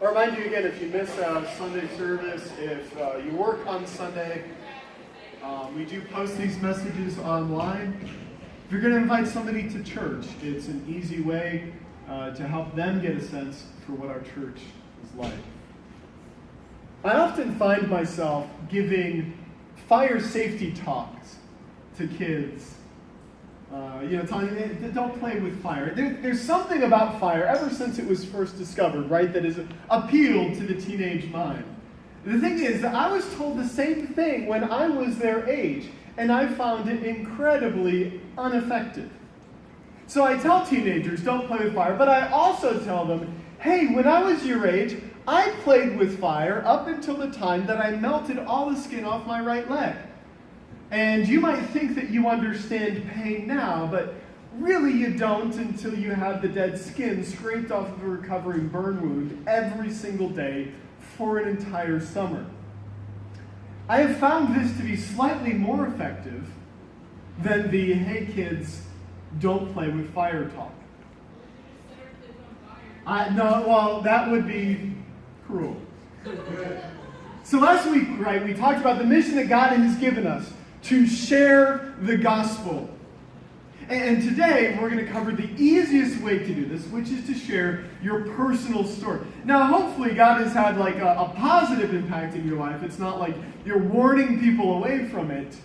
I'll remind you again, if you miss Sunday service, if you work on Sunday, we do post these messages online. If you're going to invite somebody to church, it's an easy way to help them get a sense for what our church is like. I often find myself giving fire safety talks to kids. Telling them, don't play with fire. There's something about fire, ever since it was first discovered, right, that has appealed to the teenage mind. The thing is that I was told the same thing when I was their age, and I found it incredibly ineffective. So I tell teenagers, don't play with fire, but I also tell them, hey, when I was your age, I played with fire up until the time that I melted all the skin off my right leg. And you might think that you understand pain now, but really you don't until you have the dead skin scraped off of a recovering burn wound every single day for an entire summer. I have found this to be slightly more effective than the, hey kids, don't play with fire talk. That would be cruel. So last week, right, we talked about the mission that God has given us to share the gospel. And today, we're going to cover the easiest way to do this, which is to share your personal story. Now, hopefully, God has had like a positive impact in your life. It's not like you're warning people away from it.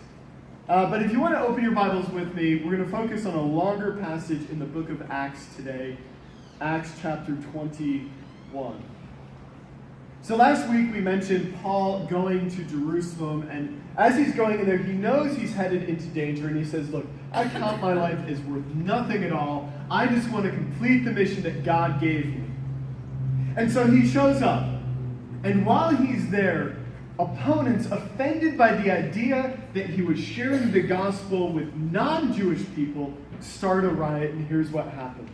But if you want to open your Bibles with me, we're going to focus on a longer passage in the book of Acts today, Acts chapter 21. So last week we mentioned Paul going to Jerusalem, and as he's going in there, he knows he's headed into danger, and he says, look, I count my life as worth nothing at all. I just want to complete the mission that God gave me. And so he shows up, and while he's there, opponents offended by the idea that he was sharing the gospel with non-Jewish people start a riot, and here's what happens.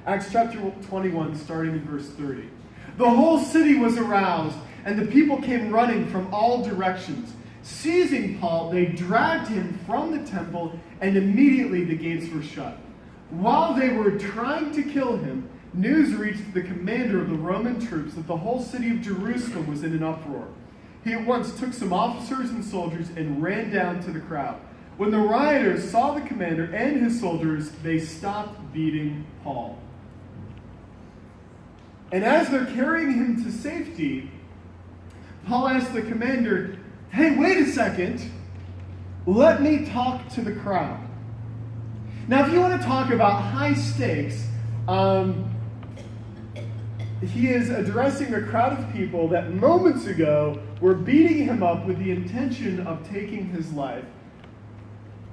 Acts chapter 21, starting in verse 30. The whole city was aroused, and the people came running from all directions. Seizing Paul, they dragged him from the temple, and immediately the gates were shut. While they were trying to kill him, news reached the commander of the Roman troops that the whole city of Jerusalem was in an uproar. He at once took some officers and soldiers and ran down to the crowd. When the rioters saw the commander and his soldiers, they stopped beating Paul. And as they're carrying him to safety, Paul asked the commander, hey, wait a second. Let me talk to the crowd. Now, if you want to talk about high stakes, he is addressing a crowd of people that moments ago were beating him up with the intention of taking his life.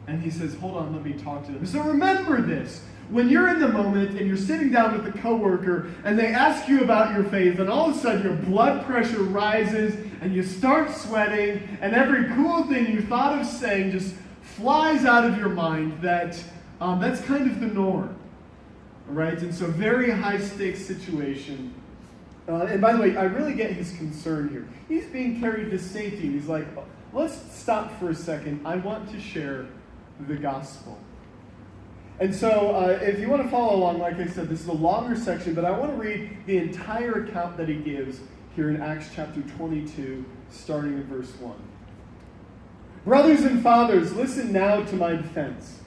And he says, hold on, let me talk to them. So remember this. When you're in the moment and you're sitting down with a coworker and they ask you about your faith, and all of a sudden your blood pressure rises and you start sweating and every cool thing you thought of saying just flies out of your mind, that's kind of the norm. Right? And so very high stakes situation. And by the way, I really get his concern here. He's being carried to safety. He's like, let's stop for a second. I want to share the gospel. And so if you want to follow along, like I said, this is a longer section, but I want to read the entire account that he gives here in Acts chapter 22, starting in verse 1. Brothers and fathers, listen now to my defense.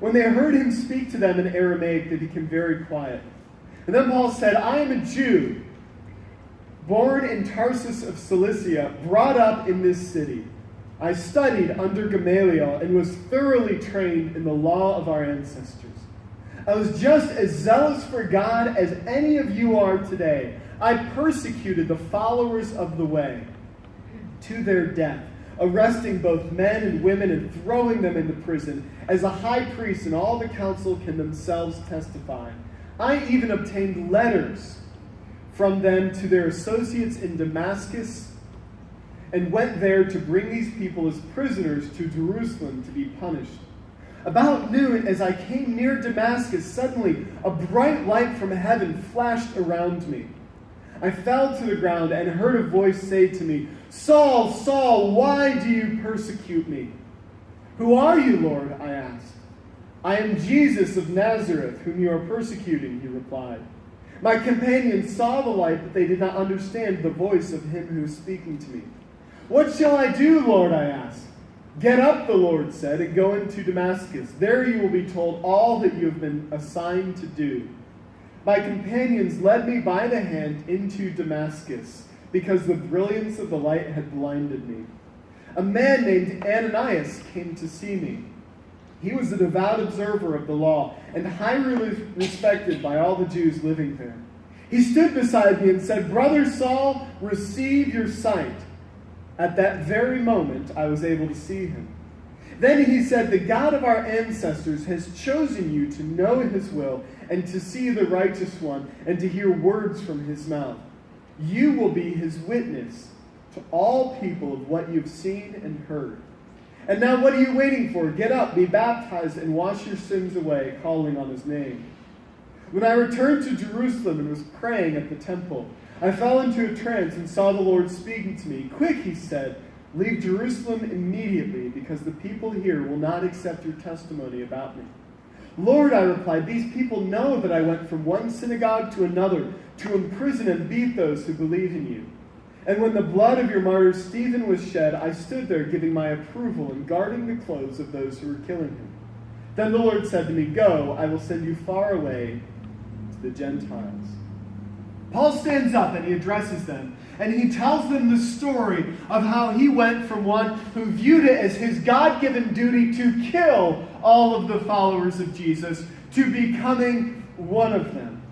When they heard him speak to them in Aramaic, they became very quiet. And then Paul said, I am a Jew, born in Tarsus of Cilicia, brought up in this city. I studied under Gamaliel and was thoroughly trained in the law of our ancestors. I was just as zealous for God as any of you are today. I persecuted the followers of the way to their death, arresting both men and women and throwing them into prison, as a high priest and all the council can themselves testify. I even obtained letters from them to their associates in Damascus, and went there to bring these people as prisoners to Jerusalem to be punished. About noon, as I came near Damascus, suddenly a bright light from heaven flashed around me. I fell to the ground and heard a voice say to me, Saul, Saul, why do you persecute me? Who are you, Lord? I asked. I am Jesus of Nazareth, whom you are persecuting, he replied. My companions saw the light, but they did not understand the voice of him who was speaking to me. What shall I do, Lord? I asked. Get up, the Lord said, and go into Damascus. There you will be told all that you have been assigned to do. My companions led me by the hand into Damascus, because the brilliance of the light had blinded me. A man named Ananias came to see me. He was a devout observer of the law and highly respected by all the Jews living there. He stood beside me and said, Brother Saul, receive your sight. At that very moment, I was able to see him. Then he said, The God of our ancestors has chosen you to know his will and to see the righteous one and to hear words from his mouth. You will be his witness to all people of what you've seen and heard. And now what are you waiting for? Get up, be baptized, and wash your sins away, calling on his name. When I returned to Jerusalem and was praying at the temple, I fell into a trance and saw the Lord speaking to me. Quick, he said, leave Jerusalem immediately, because the people here will not accept your testimony about me. Lord, I replied, these people know that I went from one synagogue to another to imprison and beat those who believe in you. And when the blood of your martyr Stephen was shed, I stood there giving my approval and guarding the clothes of those who were killing him. Then the Lord said to me, Go, I will send you far away to the Gentiles. Paul stands up and he addresses them, and he tells them the story of how he went from one who viewed it as his God-given duty to kill all of the followers of Jesus to becoming one of them.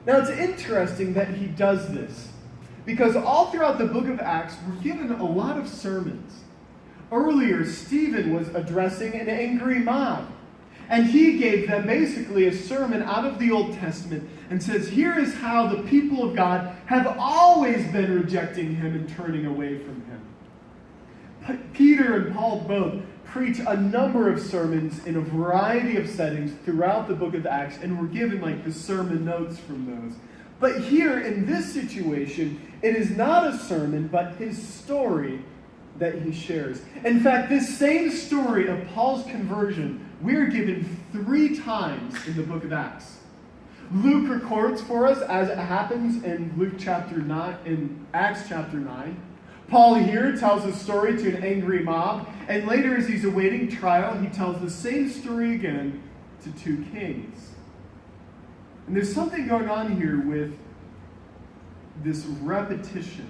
Now it's interesting that he does this, because all throughout the book of Acts, we're given a lot of sermons. Earlier, Stephen was addressing an angry mob. And he gave them basically a sermon out of the Old Testament and says, here is how the people of God have always been rejecting him and turning away from him. Peter and Paul both preach a number of sermons in a variety of settings throughout the book of Acts, and we're given like the sermon notes from those. But here in this situation, it is not a sermon, but his story that he shares. In fact, this same story of Paul's conversion, we're given 3 times in the book of Acts. Luke records for us as it happens in Acts chapter 9. Paul here tells a story to an angry mob, and later as he's awaiting trial, he tells the same story again to 2 kings. And there's something going on here with this repetition.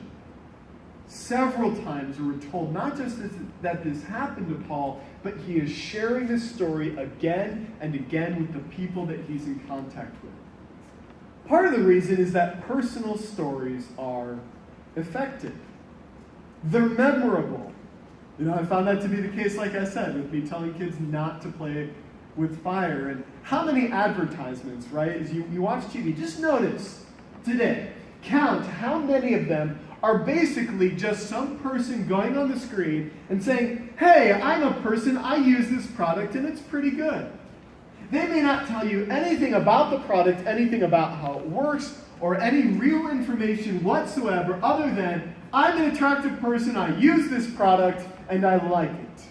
Several times we're told not just that this happened to Paul, but he is sharing this story again and again with the people that he's in contact with. Part of the reason is that personal stories are effective. They're memorable. I found that to be the case, like I said, with me telling kids not to play with fire. And how many advertisements, right? As you watch TV, just notice today, count how many of them are basically just some person going on the screen and saying, hey, I'm a person, I use this product, and it's pretty good. They may not tell you anything about the product, anything about how it works, or any real information whatsoever other than, I'm an attractive person, I use this product, and I like it.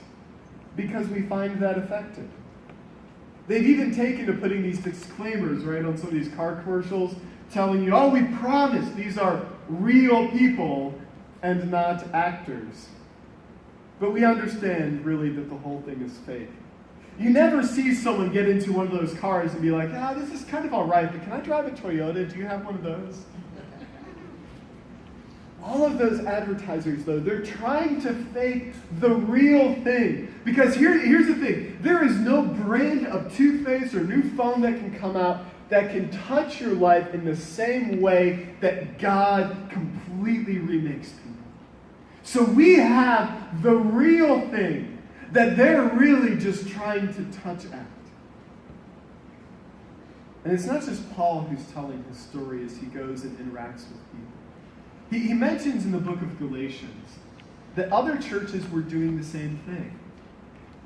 Because we find that effective. They've even taken to putting these disclaimers, right, on some of these car commercials, telling you, oh, we promise these are real people and not actors. But we understand, really, that the whole thing is fake. You never see someone get into one of those cars and be like, this is kind of all right, but can I drive a Toyota? Do you have one of those? All of those advertisers, though, they're trying to fake the real thing. Because here's the thing. There is no brand of toothpaste or new phone that can come out that can touch your life in the same way that God completely remakes people. So we have the real thing that they're really just trying to touch at. And it's not just Paul who's telling his story as he goes and interacts with people. He mentions in the book of Galatians that other churches were doing the same thing.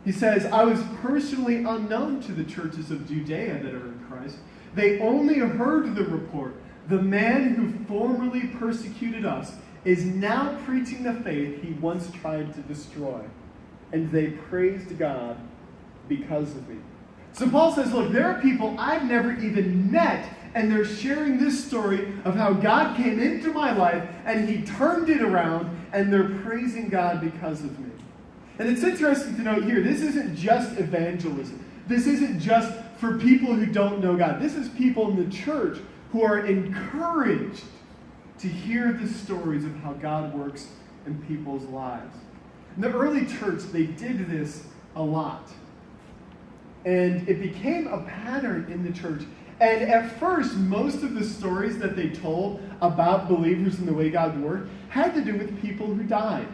He says, I was personally unknown to the churches of Judea that are in Christ. They only heard the report. The man who formerly persecuted us is now preaching the faith he once tried to destroy. And they praised God because of me. So Paul says, look, there are people I've never even met, and they're sharing this story of how God came into my life and he turned it around, and they're praising God because of me. And it's interesting to note here, this isn't just evangelism. This isn't just for people who don't know God. This is people in the church who are encouraged to hear the stories of how God works in people's lives. In the early church, they did this a lot. And it became a pattern in the church. And at first, most of the stories that they told about believers and the way God worked had to do with people who died.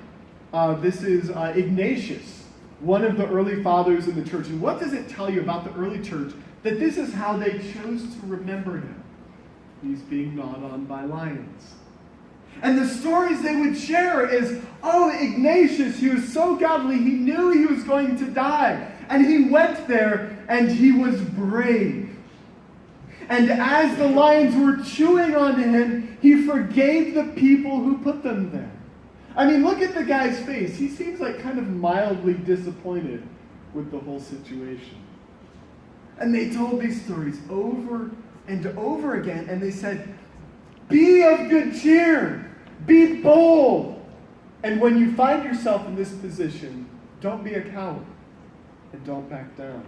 This is Ignatius, one of the early fathers in the church. And what does it tell you about the early church? That this is how they chose to remember him. He's being gnawed on by lions. And the stories they would share is, oh, Ignatius, he was so godly, he knew he was going to die. And he went there, and he was brave. And as the lions were chewing on him, he forgave the people who put them there. I mean, look at the guy's face. He seems like kind of mildly disappointed with the whole situation. And they told these stories over and over again, and they said, be of good cheer, be bold. And when you find yourself in this position, don't be a coward and don't back down.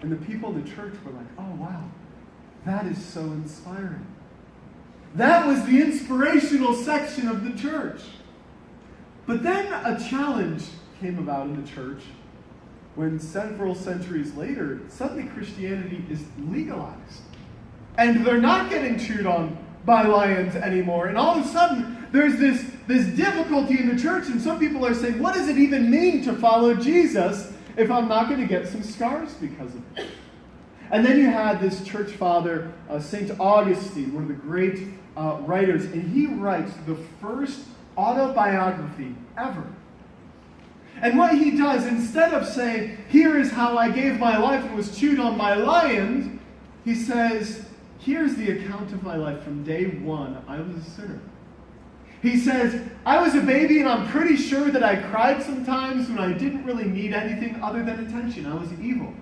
And the people in the church were like, oh wow, that is so inspiring. That was the inspirational section of the church. But then a challenge came about in the church when several centuries later, suddenly Christianity is legalized. And they're not getting chewed on by lions anymore. And all of a sudden, there's this difficulty in the church, and some people are saying, what does it even mean to follow Jesus if I'm not going to get some scars because of it? And then you had this church father, St. Augustine, one of the great writers, and he writes the first autobiography ever. And what he does, instead of saying, here is how I gave my life and was chewed on by lions, he says, here's the account of my life from day one. I was a sinner. He says, I was a baby, and I'm pretty sure that I cried sometimes when I didn't really need anything other than attention. I was evil.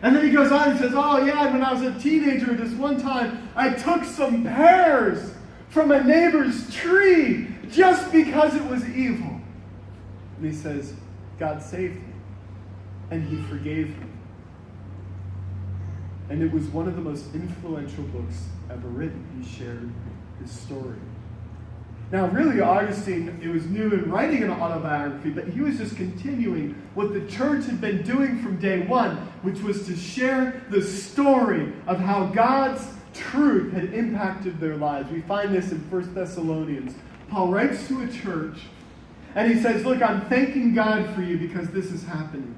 And then he goes on and says, oh yeah, when I was a teenager, this one time, I took some pears from a neighbor's tree just because it was evil. And he says, God saved me, and he forgave me. And it was one of the most influential books ever written. He shared his story. Now, really, Augustine, it was new in writing an autobiography, but he was just continuing what the church had been doing from day one, which was to share the story of how God's truth had impacted their lives. We find this in 1 Thessalonians. Paul writes to a church, and he says, look, I'm thanking God for you because this is happening.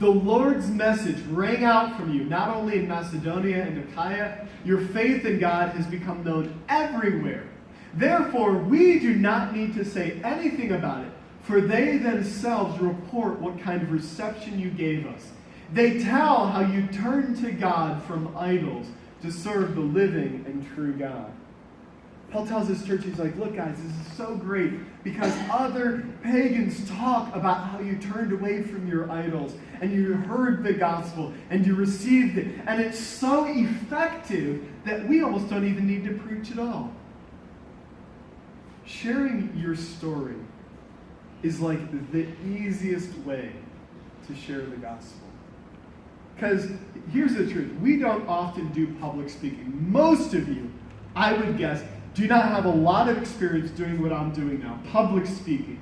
The Lord's message rang out from you, not only in Macedonia and Achaia. Your faith in God has become known everywhere. Therefore, we do not need to say anything about it, for they themselves report what kind of reception you gave us. They tell how you turned to God from idols to serve the living and true God. Paul tells his church, he's like, look guys, this is so great because other pagans talk about how you turned away from your idols and you heard the gospel and you received it. And it's so effective that we almost don't even need to preach at all. Sharing your story is like the easiest way to share the gospel. Because here's the truth. We don't often do public speaking. Most of you, I would guess, do not have a lot of experience doing what I'm doing now, public speaking.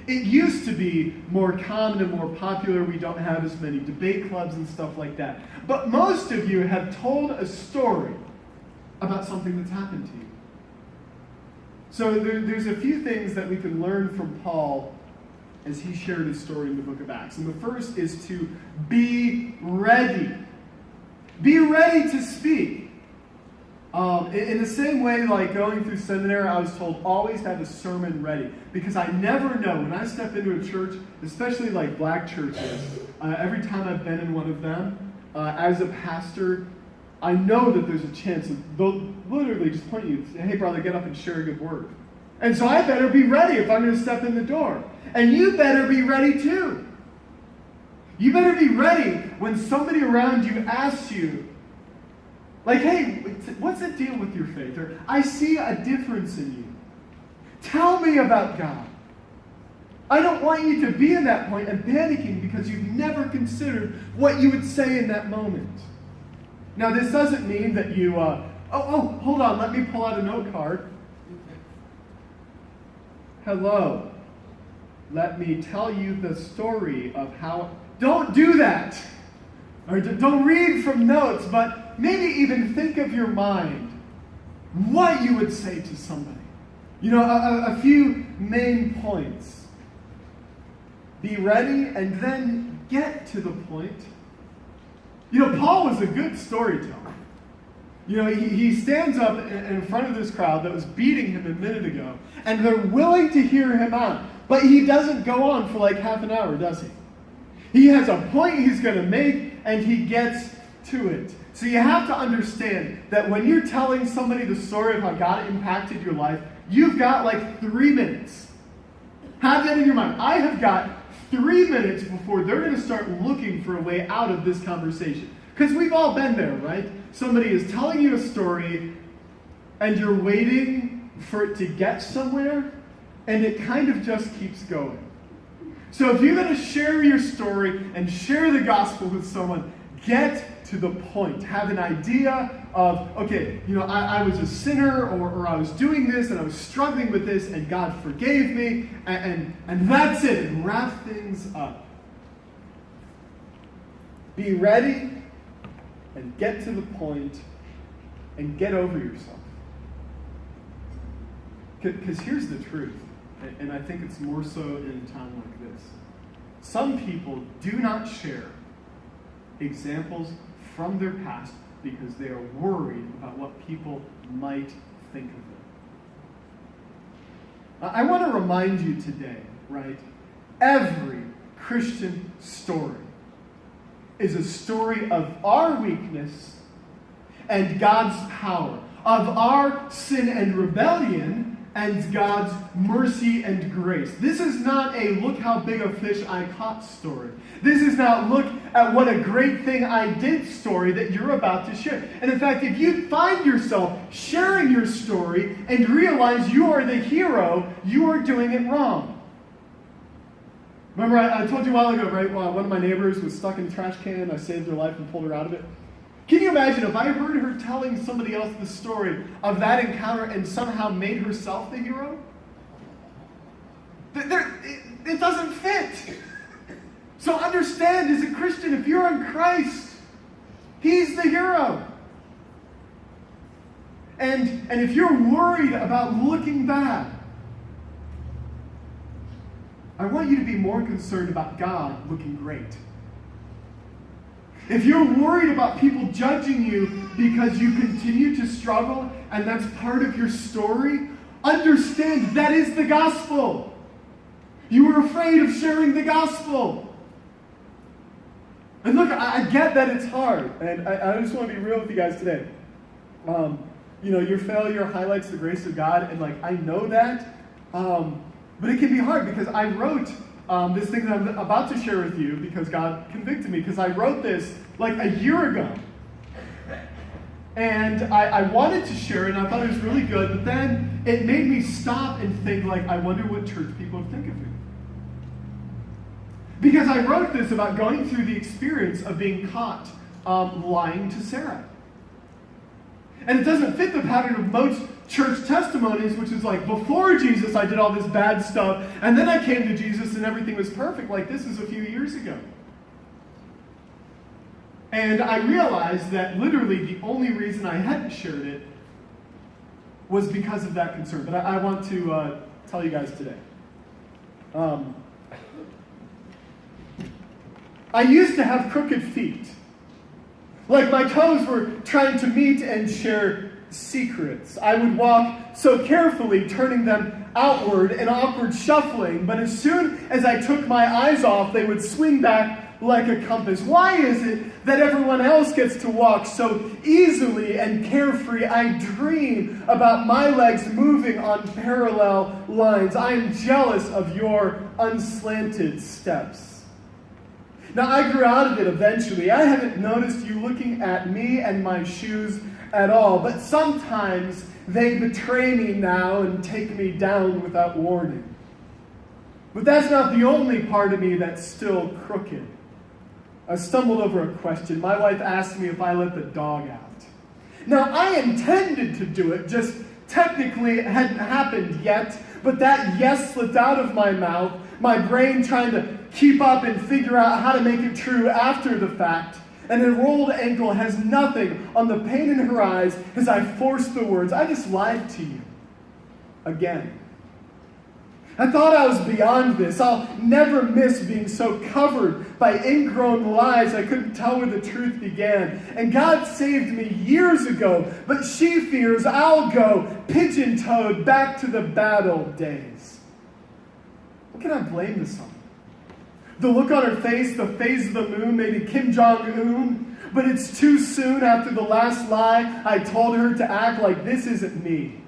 It used to be more common and more popular. We don't have as many debate clubs and stuff like that. But most of you have told a story about something that's happened to you. So there's a few things that we can learn from Paul as he shared his story in the book of Acts. And the first is to be ready. Be ready to speak. In the same way, like going through seminary, I was told always have a sermon ready. Because I never know, when I step into a church, especially like black churches, every time I've been in one of them, as a pastor, I know that there's a chance that they'll literally just point you and say, hey brother, get up and share a good word. And so I better be ready if I'm going to step in the door. And you better be ready too. You better be ready when somebody around you asks you, Like, hey, what's the deal with your faith? Or, I see a difference in you. Tell me about God. I don't want you to be in that point and panicking because you've never considered what you would say in that moment. Now, this doesn't mean that you, hold on, let me pull out a note card. Hello. Let me tell you the story of how... Don't do that! Or don't read from notes, but maybe even think of your mind what you would say to somebody. You know, a few main points. Be ready and then get to the point. You know, Paul was a good storyteller. You know, he stands up in front of this crowd that was beating him a minute ago, and they're willing to hear him out. But he doesn't go on for like half an hour, does he? He has a point he's going to make, and he gets to it. So you have to understand that when you're telling somebody the story of how God impacted your life, you've got like 3 minutes. Have that in your mind. I have got 3 minutes before they're going to start looking for a way out of this conversation. Because we've all been there, right? Somebody is telling you a story, and you're waiting for it to get somewhere, and it kind of just keeps going. So if you're going to share your story and share the gospel with someone, get to the point. Have an idea of, okay, you know, I was a sinner, or I was doing this, and I was struggling with this, and God forgave me, and that's it, and wrap things up. Be ready, and get to the point, and get over yourself. Because here's the truth, and I think it's more so in a time like this. Some people do not share examples from their past because they are worried about what people might think of them. I want to remind you today, right? Every Christian story is a story of our weakness and God's power, of our sin and rebellion and God's mercy and grace. This is not a look how big a fish I caught story. This is not look at what a great thing I did story that you're about to share. And in fact, if you find yourself sharing your story and realize you are the hero, you are doing it wrong. Remember, I told you a while ago, right? One of my neighbors was stuck in a trash can. I saved her life and pulled her out of it. Can you imagine if I heard her telling somebody else the story of that encounter and somehow made herself the hero? It doesn't fit. So understand, as a Christian, if you're in Christ, He's the hero. And if you're worried about looking bad, I want you to be more concerned about God looking great. If you're worried about people judging you because you continue to struggle and that's part of your story, understand that is the gospel. You were afraid of sharing the gospel. And look, I get that it's hard, and I just want to be real with you guys today. You know, your failure highlights the grace of God, and like I know that, but it can be hard because I wrote this thing that I'm about to share with you because God convicted me, because I wrote this like a year ago. And I wanted to share it, and I thought it was really good, but then it made me stop and think, like, I wonder what church people would think of me. Because I wrote this about going through the experience of being caught lying to Sarah. And it doesn't fit the pattern of most church testimonies, which is like, before Jesus, I did all this bad stuff, and then I came to Jesus and everything was perfect. Like, this is a few years ago. And I realized that literally the only reason I hadn't shared it was because of that concern. But I want to tell you guys today. I used to have crooked feet. Like my toes were trying to meet and share secrets. I would walk so carefully, turning them outward in awkward shuffling, but as soon as I took my eyes off, they would swing back like a compass. Why is it that everyone else gets to walk so easily and carefree? I dream about my legs moving on parallel lines. I am jealous of your unslanted steps. Now, I grew out of it eventually. I haven't noticed you looking at me and my shoes at all, but sometimes they betray me now and take me down without warning. But that's not the only part of me that's still crooked. I stumbled over a question. My wife asked me if I let the dog out. Now, I intended to do it, just technically it hadn't happened yet, but that yes slipped out of my mouth, my brain trying to keep up and figure out how to make it true after the fact. And a rolled ankle has nothing on the pain in her eyes as I forced the words, I just lied to you. Again. I thought I was beyond this. I'll never miss being so covered by ingrown lies I couldn't tell where the truth began. And God saved me years ago, but she fears I'll go pigeon-toed back to the bad old days. What can I blame this on? The look on her face, the phase of the moon, maybe Kim Jong-un, but it's too soon after the last lie I told her to act like this isn't me.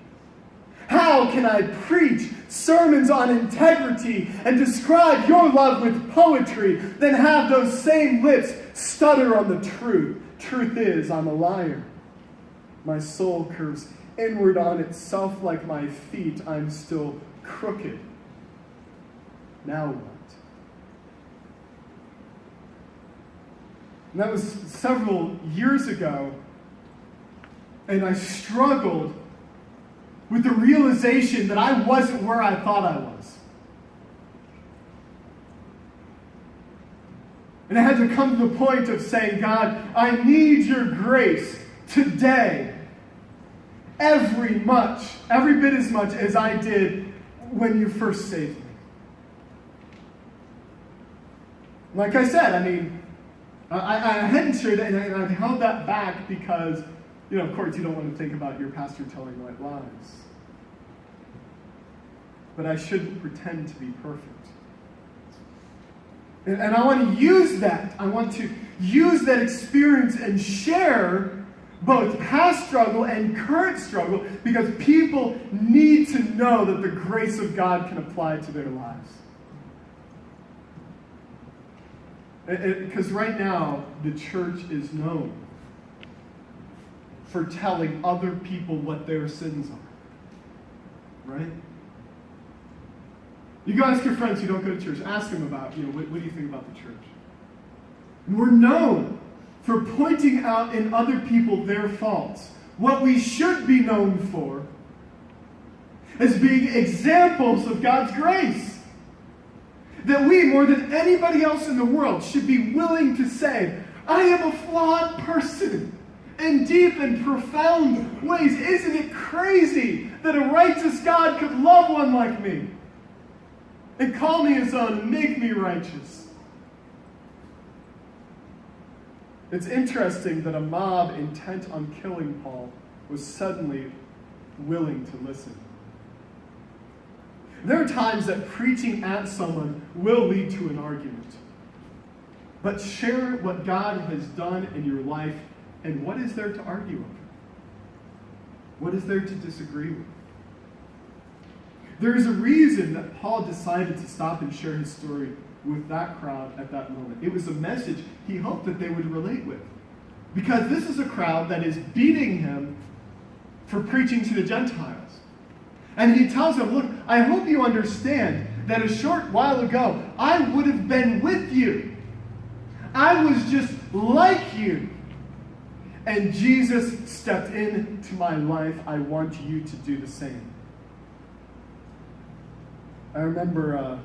How can I preach sermons on integrity and describe your love with poetry, then have those same lips stutter on the truth? Truth is, I'm a liar. My soul curves inward on itself like my feet. I'm still crooked. Now what? And that was several years ago, and I struggled with the realization that I wasn't where I thought I was. And I had to come to the point of saying, God, I need your grace today, every bit as much as I did when you first saved me. Like I said, I hadn't shared that, and I held that back because, of course, you don't want to think about your pastor telling white lies. But I shouldn't pretend to be perfect. And I want to use that. I want to use that experience and share both past struggle and current struggle because people need to know that the grace of God can apply to their lives. Because right now, the church is known for telling other people what their sins are. Right? You go ask your friends who don't go to church, ask them about, what do you think about the church? And we're known for pointing out in other people their faults. What we should be known for as being examples of God's grace. That we, more than anybody else in the world, should be willing to say, I am a flawed person in deep and profound ways. Isn't it crazy that a righteous God could love one like me and call me his own and make me righteous? It's interesting that a mob intent on killing Paul was suddenly willing to listen. There are times that preaching at someone will lead to an argument. But share what God has done in your life, and what is there to argue over? What is there to disagree with? There is a reason that Paul decided to stop and share his story with that crowd at that moment. It was a message he hoped that they would relate with. Because this is a crowd that is beating him for preaching to the Gentiles. And he tells them, look, I hope you understand that a short while ago, I would have been with you. I was just like you. And Jesus stepped into my life. I want you to do the same. I remember,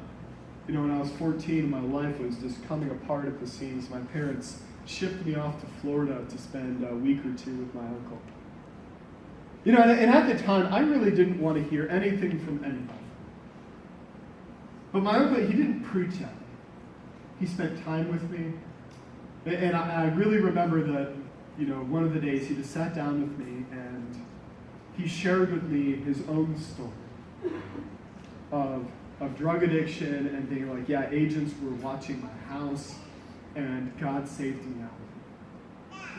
when I was 14, my life was just coming apart at the seams. My parents shipped me off to Florida to spend a week or two with my uncle. And at the time, I really didn't want to hear anything from anybody. But my uncle, he didn't preach at me. He spent time with me. And I really remember that, one of the days he just sat down with me and he shared with me his own story of drug addiction and being like, yeah, agents were watching my house and God saved me out.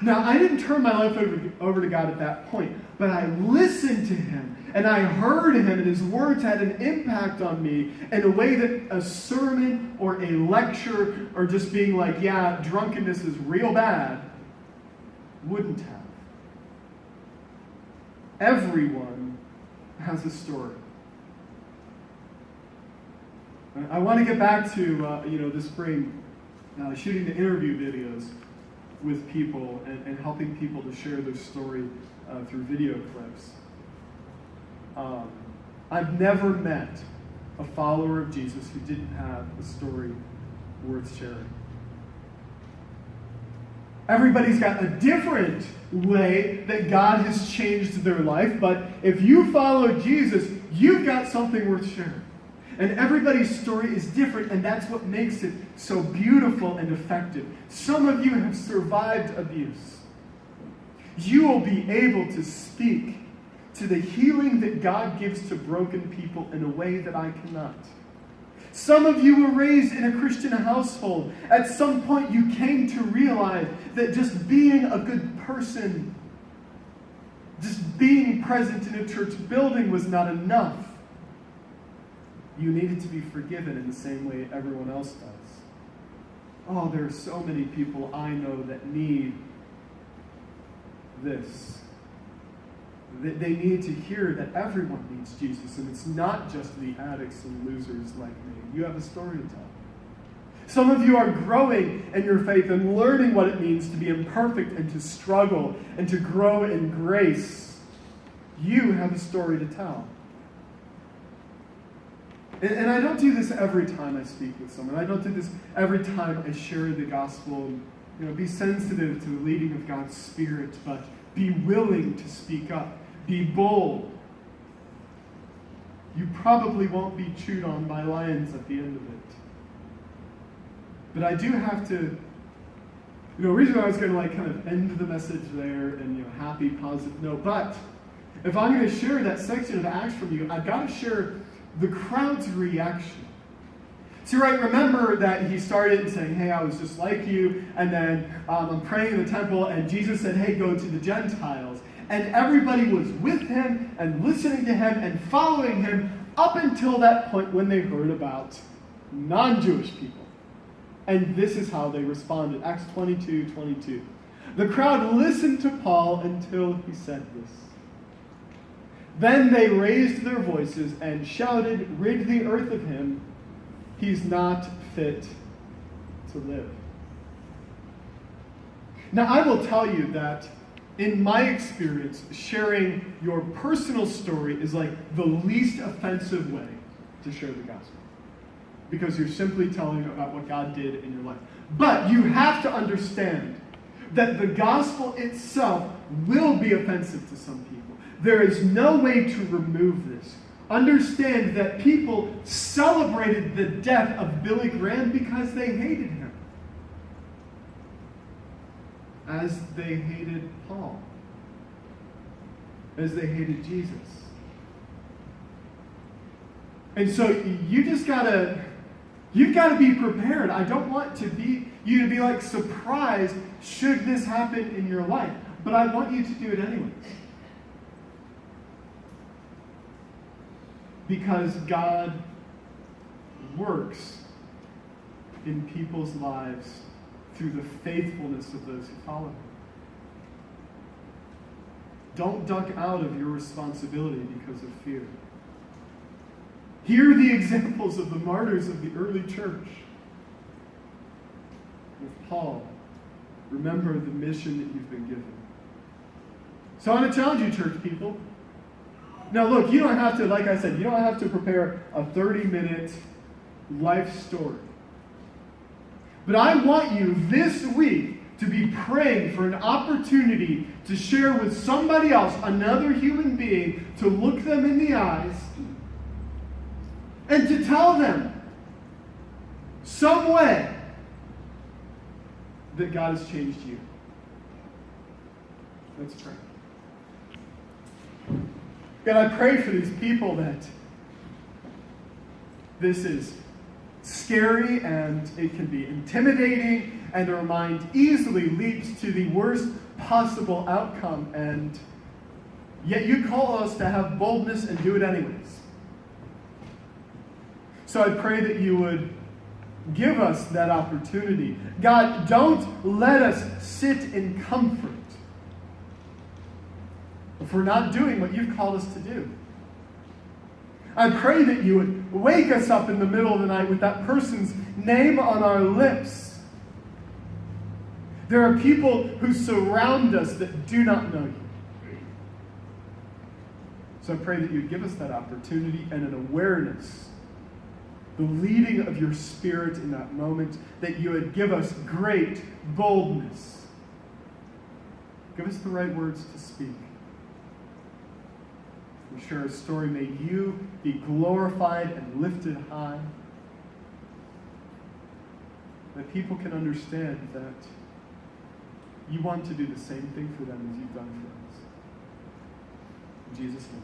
Now, I didn't turn my life over to God at that point, but I listened to him, and I heard him, and his words had an impact on me in a way that a sermon or a lecture or just being like, yeah, drunkenness is real bad, wouldn't have. Everyone has a story. I want to get back to, this spring, shooting the interview videos with people and helping people to share their story through video clips. I've never met a follower of Jesus who didn't have a story worth sharing. Everybody's got a different way that God has changed their life, but if you follow Jesus, you've got something worth sharing. And everybody's story is different, and that's what makes it so beautiful and effective. Some of you have survived abuse. You will be able to speak to the healing that God gives to broken people in a way that I cannot. Some of you were raised in a Christian household. At some point you came to realize that just being a good person, just being present in a church building was not enough. You needed to be forgiven in the same way everyone else does. Oh, there are so many people I know that need this. They need to hear that everyone needs Jesus, and it's not just the addicts and losers like me. You have a story to tell. Some of you are growing in your faith and learning what it means to be imperfect and to struggle and to grow in grace. You have a story to tell. And I don't do this every time I speak with someone. I don't do this every time I share the gospel. Be sensitive to the leading of God's Spirit, but be willing to speak up. Be bold. You probably won't be chewed on by lions at the end of it. But I do have to, originally I was going to kind of end the message there and, happy, positive note. But if I'm going to share that section of Acts from you, I've got to share the crowd's reaction. See, right, remember that he started saying, hey, I was just like you, and then I'm praying in the temple, and Jesus said, hey, go to the Gentiles. And everybody was with him and listening to him and following him up until that point when they heard about non-Jewish people. And this is how they responded. Acts 22:22. The crowd listened to Paul until he said this. Then they raised their voices and shouted, rid the earth of him. He's not fit to live. Now, I will tell you that in my experience, sharing your personal story is like the least offensive way to share the gospel. Because you're simply telling about what God did in your life. But you have to understand that the gospel itself will be offensive to some people. There is no way to remove this. Understand that people celebrated the death of Billy Graham because they hated him. As they hated Paul. As they hated Jesus. And so you've got to be prepared. I don't want you to be like surprised should this happen in your life. But I want you to do it anyways. Because God works in people's lives through the faithfulness of those who follow him. Don't duck out of your responsibility because of fear. Hear the examples of the martyrs of the early church. With Paul, remember the mission that you've been given. So I want to challenge you, church people. Now look, you don't have to, like I said, you don't have to prepare a 30-minute life story. But I want you this week to be praying for an opportunity to share with somebody else, another human being, to look them in the eyes and to tell them some way that God has changed you. Let's pray. God, I pray for these people that this is scary and it can be intimidating and their mind easily leads to the worst possible outcome, and yet you call us to have boldness and do it anyways. So I pray that you would give us that opportunity. God, don't let us sit in comfort. if we're not doing what you've called us to do. I pray that you would wake us up in the middle of the night with that person's name on our lips. There are people who surround us that do not know you. So I pray that you'd give us that opportunity and an awareness, the leading of your Spirit in that moment, that you would give us great boldness. Give us the right words to speak. We share a story. May you be glorified and lifted high. That people can understand that you want to do the same thing for them as you've done for us. In Jesus' name.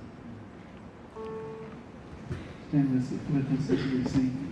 Stand with us as we sing.